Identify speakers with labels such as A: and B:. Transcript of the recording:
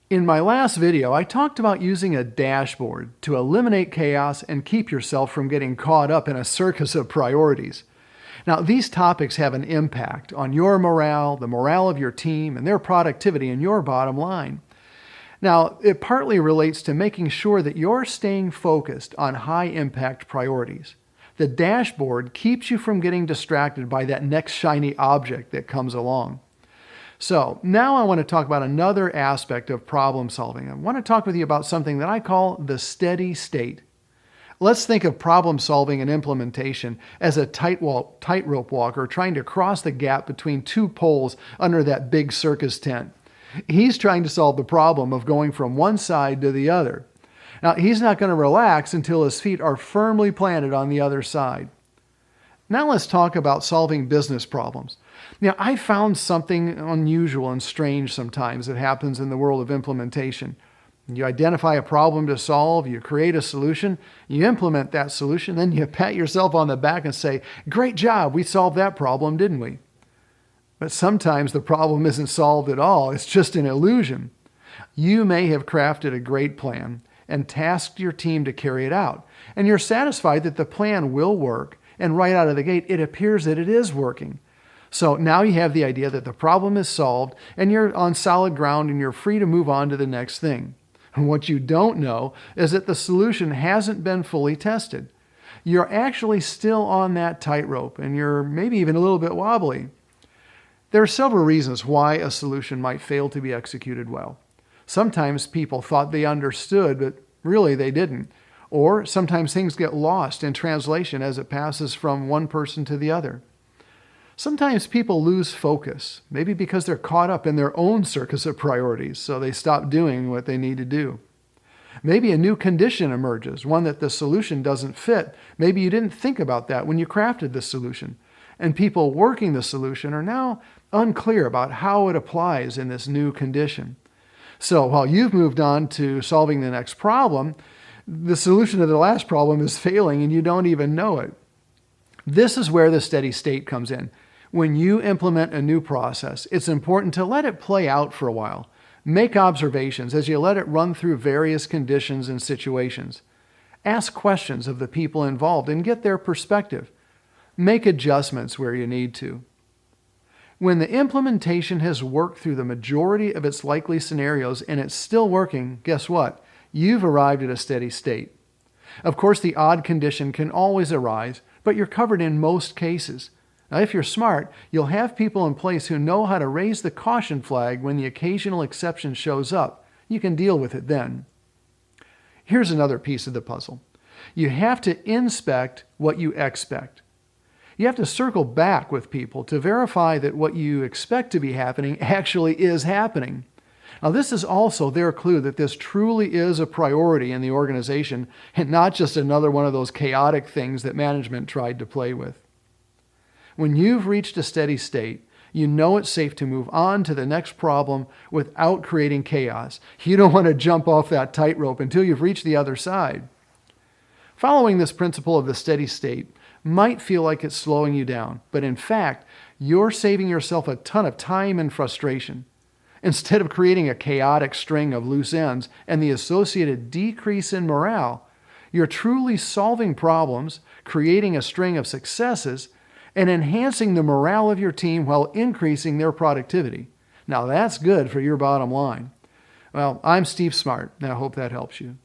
A: In my last video, I talked about using a dashboard to eliminate chaos and keep yourself from getting caught up in a circus of priorities. Now, these topics have an impact on your morale, the morale of your team, and their productivity and your bottom line. Now, it partly relates to making sure that you're staying focused on high-impact priorities. The dashboard keeps you from getting distracted by that next shiny object that comes along. So now I want to talk about another aspect of problem solving. I want to talk with you about something that I call the steady state. Let's think of problem solving and implementation as a tightrope walker trying to cross the gap between two poles under that big circus tent. He's trying to solve the problem of going from one side to the other. Now, he's not going to relax until his feet are firmly planted on the other side. Now let's talk about solving business problems. Now, I found something unusual and strange sometimes that happens in the world of implementation. You identify a problem to solve, you create a solution, you implement that solution, then you pat yourself on the back and say, "Great job, we solved that problem, didn't we?" But sometimes the problem isn't solved at all, it's just an illusion. You may have crafted a great plan and tasked your team to carry it out, and you're satisfied that the plan will work, and right out of the gate, it appears that it is working. So now you have the idea that the problem is solved and you're on solid ground and you're free to move on to the next thing. And what you don't know is that the solution hasn't been fully tested. You're actually still on that tightrope and you're maybe even a little bit wobbly. There are several reasons why a solution might fail to be executed well. Sometimes people thought they understood, but really they didn't. Or sometimes things get lost in translation as it passes from one person to the other. Sometimes people lose focus, maybe because they're caught up in their own circus of priorities, so they stop doing what they need to do. Maybe a new condition emerges, one that the solution doesn't fit. Maybe you didn't think about that when you crafted the solution. And people working the solution are now unclear about how it applies in this new condition. So while you've moved on to solving the next problem, the solution to the last problem is failing and you don't even know it. This is where the steady state comes in. When you implement a new process, it's important to let it play out for a while. Make observations as you let it run through various conditions and situations. Ask questions of the people involved and get their perspective. Make adjustments where you need to. When the implementation has worked through the majority of its likely scenarios and it's still working, guess what? You've arrived at a steady state. Of course, the odd condition can always arise, but you're covered in most cases. Now, if you're smart, you'll have people in place who know how to raise the caution flag when the occasional exception shows up. You can deal with it then. Here's another piece of the puzzle. You have to inspect what you expect. You have to circle back with people to verify that what you expect to be happening actually is happening. Now, this is also their clue that this truly is a priority in the organization and not just another one of those chaotic things that management tried to play with. When you've reached a steady state, you know it's safe to move on to the next problem without creating chaos. You don't want to jump off that tightrope until you've reached the other side. Following this principle of the steady state might feel like it's slowing you down, but in fact, you're saving yourself a ton of time and frustration. Instead of creating a chaotic string of loose ends and the associated decrease in morale, you're truly solving problems, creating a string of successes, and enhancing the morale of your team while increasing their productivity. Now that's good for your bottom line. Well, I'm Steve Smart, and I hope that helps you.